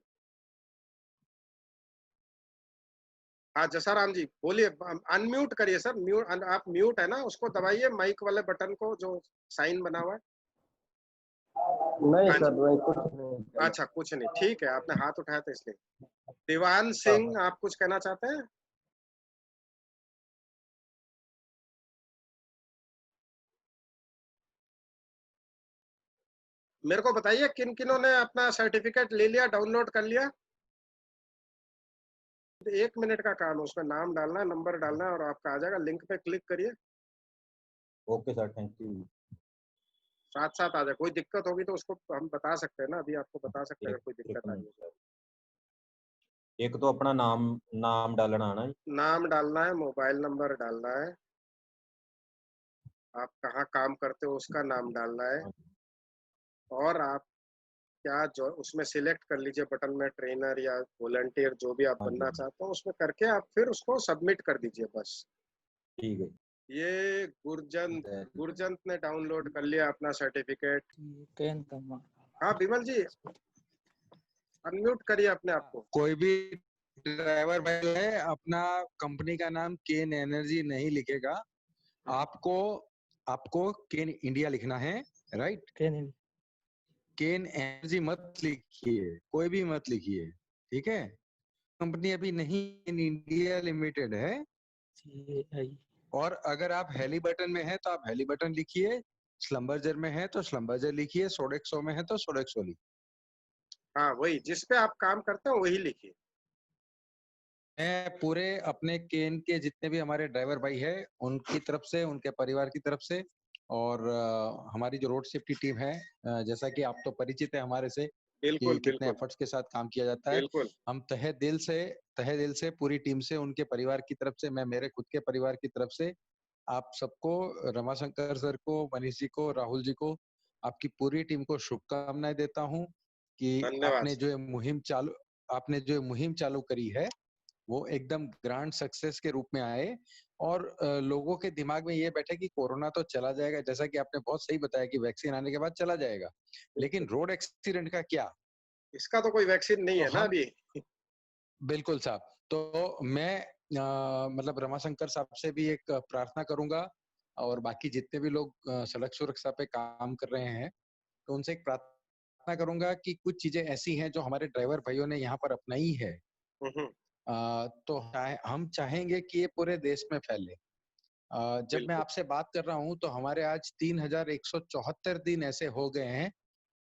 हाँ जसाराम जी बोलिए, अनम्यूट करिए सर, म्यूट आप म्यूट है ना, उसको दबाइए माइक वाले बटन को जो साइन बना हुआ है। नहीं हाँ सर, जी, नहीं कुछ नहीं करना। अच्छा कुछ नहीं, ठीक है, आपने हाथ उठाया था इसलिए। दीवान हाँ सिंह, हाँ। आप कुछ कहना चाहते हैं? मेरे को बताइए किन किनों ने अपना सर्टिफिकेट ले लिया, डाउनलोड कर लिया। 1 मिनट का काम है, उसमें नाम डालना है, नंबर डालना है और आपका आ जाएगा, लिंक पे क्लिक करिए, ओके सर, थैंक यू। साथ साथ आ जाए। कोई दिक्कत होगी तो उसको हम बता सकते हैं ना, अभी आपको बता सकते हैं एक अगर कोई एक दिक्कत आई मिनट है। सर, एक तो अपना नाम नाम डालना आना है। नाम डालना है, मोबाइल नंबर डालना है, आप कहाँ काम करते हो उसका नाम डालना है, हाँ, और आप क्या जो उसमें सिलेक्ट कर लीजिए बटन में, ट्रेनर या वॉलंटियर जो भी आप हाँ जी, बनना चाहते हो उसमें करके आप फिर उसको सबमिट कर दीजिए बस। ठीक है। ये गुरजंत Very good. गुरजंत ने डाउनलोड कर लिया अपना सर्टिफिकेट। कहीं कम हाँ विमल जी, अनम्यूट करिए अपने आप को। कोई भी ड्राइवर भाई है अपना कंपनी का नाम केन एनर्जी नहीं लिखेगा, आपको आपको केन इंडिया लिखना है, राइट? कहीं केन एनर्जी मत लिखिए, कोई भी मत लिखिए, ठीक है? कंपनी अभी नहीं, केन इंडिया लिमिटेड है। आई और अगर आप हेलीबर्टन में है तो आप हेलीबर्टन लिखिए, स्लम्बरजर में है तो स्लम्बरजर लिखिए, सोडेक्सो में है तो सोडेक्सो लिखिए। हाँ वही, जिस पे आप काम करते हो वही लिखिए। मैं पूरे अपने केन के जितने भी हमारे ड्राइवर भाई है उनकी तरफ से, उनके परिवार की तरफ से, और हमारी जो रोड सेफ्टी टीम है, जैसा कि आप तो परिचित है हमारे से कि बिल्कुल कितने बिल्कुल एफर्ट्स के साथ काम किया जाता है। बिल्कुल। हम तहे दिल से पूरी टीम से, उनके परिवार की तरफ से, मैं मेरे खुद के परिवार की तरफ से आप सबको, रमाशंकर सर को, मनीष जी को, राहुल जी को, आपकी पूरी टीम को शुभकामनाएं देता हूं कि धन्यवाद सर। आपने जो मुहिम चालू करी है वो एकदम ग्रांड सक्सेस के रूप में आए, और लोगों के दिमाग में ये बैठे कि कोरोना तो चला जाएगा, जैसा कि आपने बहुत सही बताया कि वैक्सीन आने के बाद चला जाएगा, लेकिन रोड एक्सीडेंट का क्या? इसका तो कोई वैक्सीन नहीं तो है ना हम अभी। बिल्कुल साहब, तो मैं मतलब रमाशंकर साहब से भी एक प्रार्थना करूंगा, और बाकी जितने भी लोग सड़क सुरक्षा पे काम कर रहे हैं, तो उनसे एक प्रार्थना करूंगा कि कुछ चीजें ऐसी हैं जो हमारे ड्राइवर भाइयों ने यहाँ पर अपनाई है, हम्म, तो हम चाहेंगे कि ये पूरे देश में फैले। जब मैं बिल्कुल। आपसे बात कर रहा हूं तो हमारे आज 3174 दिन ऐसे हो गए हैं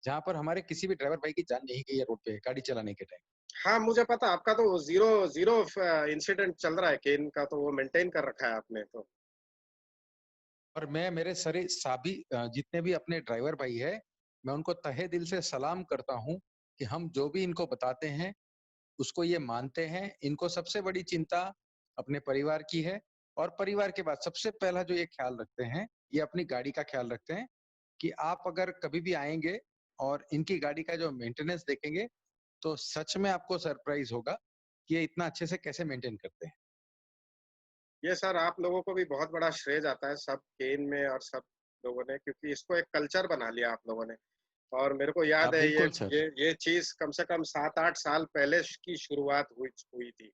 जहां पर हमारे किसी भी ड्राइवर भाई की जान नहीं गई है रोड पे गाड़ी चलाने के टाइम। हाँ मुझे पता, आपका तो जीरो जीरो इंसिडेंट चल रहा है, केन का तो वो मेंटेन कर रखा है आपने तो। और मैं मेरे सारे सभी जितने भी अपने ड्राइवर भाई है, मैं उनको तहे दिल से सलाम करता हूं कि हम जो भी इनको बताते हैं उसको ये मानते हैं। इनको सबसे बड़ी चिंता अपने परिवार की है, और परिवार के बाद सबसे पहला जो ये ख्याल रखते हैं, ये अपनी गाड़ी का ख्याल रखते हैं कि आप अगर कभी भी आएंगे और इनकी गाड़ी का जो मेंटेनेंस देखेंगे तो सच में आपको सरप्राइज होगा कि ये इतना अच्छे से कैसे मेंटेन करते हैं। ये सर आप लोगों को भी बहुत बड़ा श्रेय जाता है, सब केन में और सब लोगों ने, क्योंकि इसको एक कल्चर बना लिया आप लोगों ने। और मेरे को याद है बिल्कुल सर। ये चीज कम से कम 7-8 साल पहले की शुरुआत हुई थी।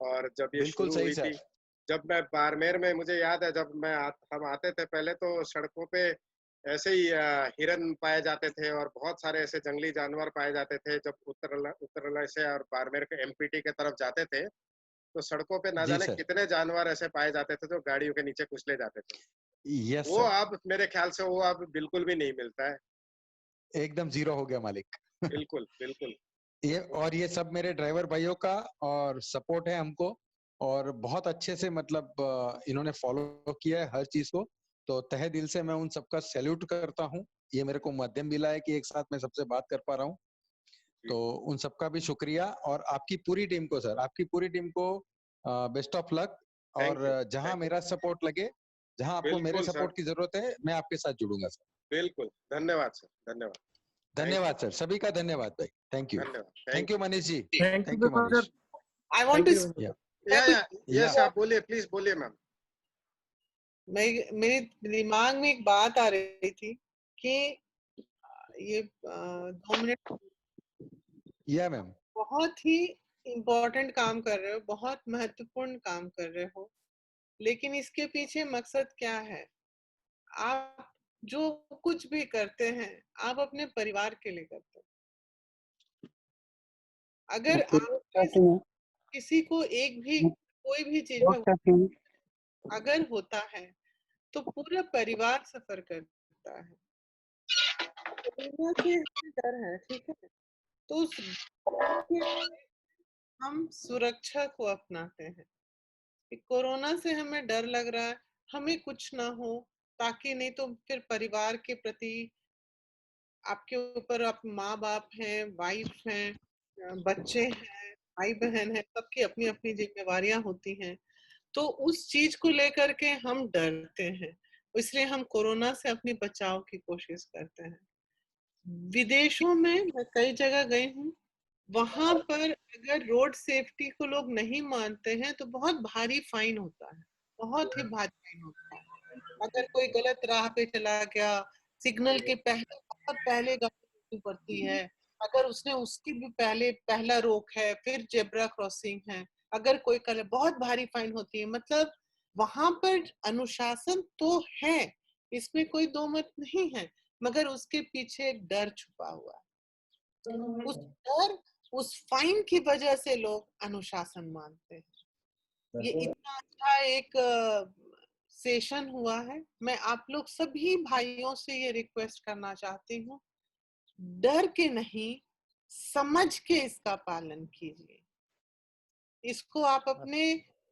और जब ये बिल्कुल शुरू सही हुई थी, सर। जब मैं बाड़मेर में, मुझे याद है जब हम आते थे पहले तो सड़कों पे ऐसे ही हिरन पाए जाते थे और बहुत सारे ऐसे जंगली जानवर पाए जाते थे। जब उत्तरला से और बाड़मेर के एमपीटी के तरफ जाते थे तो सड़कों पे ना जी जाने सर। कितने जानवर ऐसे पाए जाते थे जो गाड़ियों के नीचे कुचले जाते थे। यस वो सर। अब मेरे ख्याल से वो अब बिल्कुल भी नहीं मिलता है। एकदम जीरो हो गया मालिक। बिल्कुल बिल्कुल। ये सब मेरे ड्राइवर भाइयों का और सपोर्ट है हमको, और बहुत अच्छे से मतलब इन्होंने फॉलो किया है हर चीज को, तो तहे दिल से मैं उन सबका सैल्यूट करता हूँ। ये मेरे को माध्यम मिला है कि एक साथ मैं सबसे बात कर पा रहा हूँ, जी, तो उन सबका भी शुक्रिया। और आपकी पूरी टीम को सर, आपकी पूरी टीम को बेस्ट ऑफ लक। थैंक और यू जहां थैंक यू। मेरा सपोर्ट लगे, जहां आपको मेरे बिल्कुल सर, सपोर्ट की जरूरत है, मैं आपके साथ जुड़ूंगा सर। बिल्कुल। धन्यवाद सर, धन्यवाद। थैंक यू, धन्यवाद सर, सभी का धन्यवाद भाई। Thank you. धन्यवाद। Thank thank you you. Manish ji. Thank thank you you sir. Manish. I want thank to you. say yeah या कुछ, या या यस आप बोलिए, प्लीज बोलिए मैम। मेरे दिमाग में एक बात आ रही थी कि ये 2 मिनट या मैम। बहुत ही इम्पोर्टेंट काम कर रहे हो, बहुत महत्वपूर्ण काम कर रहे हो, लेकिन इसके पीछे मकसद क्या है? आप जो कुछ भी करते हैं, आप अपने परिवार के लिए करते हैं। अगर आप में से किसी को एक भी कोई भी चीज में अगर होता है तो पूरा परिवार सफर करता है। कोरोना से हमें डर है, ठीक है, तो उस डर के लिए हम सुरक्षा को अपनाते हैं कि कोरोना से हमें डर लग रहा है, हमें कुछ ना हो, ताकि नहीं तो फिर परिवार के प्रति आपके ऊपर आप माँ बाप हैं, वाइफ हैं, बच्चे हैं, भाई बहन है, सबकी अपनी अपनी जिम्मेवारियां होती हैं। तो उस चीज को लेकर के हम डरते हैं, इसलिए हम कोरोना से अपनी बचाव की कोशिश करते हैं। विदेशों में मैं कई जगह गई हूँ, वहां पर अगर रोड सेफ्टी को लोग नहीं मानते हैं तो बहुत भारी फाइन होता है, बहुत ही भारी फाइन होता है। अगर कोई गलत राह पे चला गया, सिग्नल के पहले बहुत पहले गाड़ी रोकनी पड़ती है, अगर उसने उसकी भी पहले पहला रोक है, फिर जेब्रा क्रॉसिंग है, अगर कोई कलर बहुत भारी फाइन होती है। मतलब वहां पर अनुशासन तो है, इसमें कोई दो मत नहीं है, मगर उसके पीछे एक डर छुपा हुआ है। उस डर, उस फाइन की वजह से लोग अनुशासन मानते हैं। ये इतना अच्छा एक सेशन हुआ है। मैं आप लोग सभी भाइयों से ये रिक्वेस्ट करना चाहती हूँ, डर के नहीं, समझ के इसका पालन कीजिए। इसको आप अपने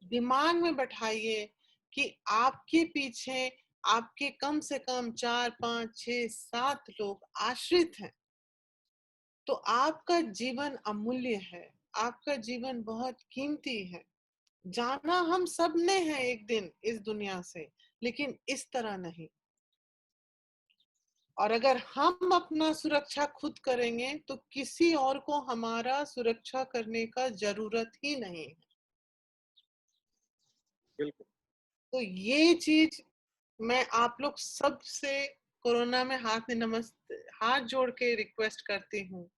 दिमाग में बैठाइए कि आपके पीछे आपके कम से कम 4, 5, 6, 7 लोग आश्रित हैं। तो आपका जीवन अमूल्य है, आपका जीवन बहुत कीमती है। जाना हम सब ने है एक दिन इस दुनिया से, लेकिन इस तरह नहीं। और अगर हम अपना सुरक्षा खुद करेंगे तो किसी और को हमारा सुरक्षा करने का जरूरत ही नहीं है। बिल्कुल। तो ये चीज मैं आप लोग सबसे कोरोना में हाथ जोड़ के रिक्वेस्ट करती हूँ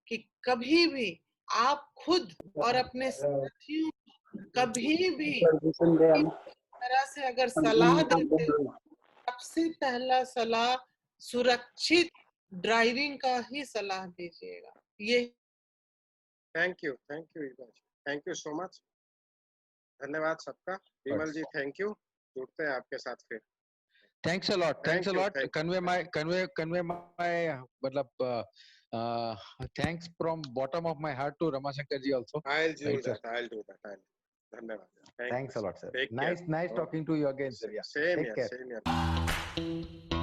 कि कभी भी आप खुद और अपने साथियों कभी भी तरह से अगर सलाह देते हैं, सबसे पहला सलाह सुरक्षित ड्राइविंग का ही सलाह दीजिएगा। ये thank you Eva ji, thank you so much. धन्यवाद सबका। विमल जी थैंक यू, जुड़ते हैं आपके साथ फिर। Thanks a lot. Thanks a lot. Convey my मतलब thanks from bottom of my heart to Ramashankar ji also. I'll do Right, sir. that. I'll do that. धन्यवाद। Thank Thanks you, a lot, sir. Take Nice care. talking to you again, sir. Yeah. Same Take care. here.